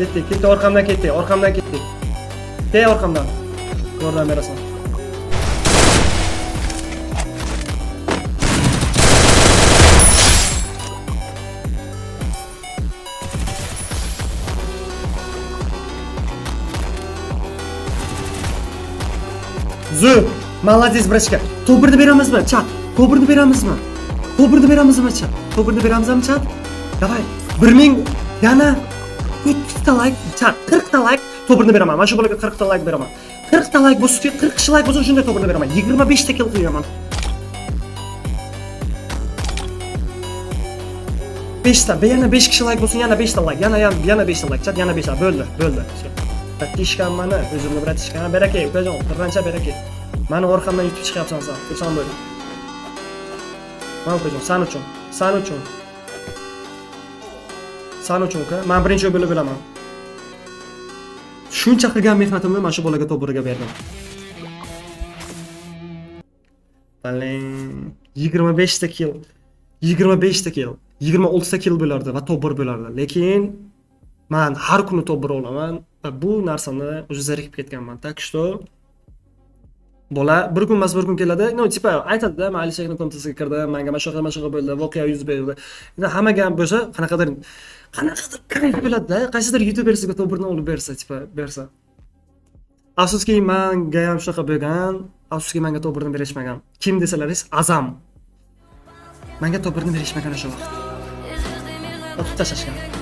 Ketdi, orqamdan ketdi. Kel orqamdan. Yordam berasan. Zu, молодец, bratishka. To'pirni beramizmi? Chat. To'pirni beramizmi? Chat. To'pirni beramizmi, chat? Davay. 1000 yana 40 ta like, chat. 40 ta like to'pirni beraman. Mana shu bolaga 40 ta like beraman. 40 ta like bo'lsa, 40 kishi like bo'lsa shunday to'pirni beraman. 25 ta kill qilaman. 5 ta, yana 5 kishi like bo'lsa, yana 5 ta like. Yana 5 ta like, chat, yana 5 ta. Bo'ldi. Bratishkam mana, o'zimni bratishkam. Baraka, ukajon, qirrancha baraka. Mani orqamdan yutib chiqyapsan sen. Xursand bo'ling. Mana ukajon, san uchun uka. Men birinchi bo'lib bilaman. Shuncha qilgan mehnatimni mana shu bolaga to'piriga berdim. Baling 25 ta kill. 26 ta kill bo'lardi va to'pir bo'lardi. Lekin men har kuni to'pir olaman va bu narsani o'zi zerikib ketganman. Так что bola bir kun keladi. No, tipa aytadi-da, men Alisherning kommentasiga kirdim, menga mashaqa bo'ldi, voqea yuz berdi. Endi hammaga ham bo'lsa, qanaqadir kayf bo'ladi-da, qaysidir youtubersiga to'pirni olib bersa. Afsuski menga ham shunaqa bo'lgan. Afsuski menga to'pirni berishmagan. Kim desalaringiz, Azam. Menga to'pirni berishmagan o'sha vaqt. Otib tashlashgan.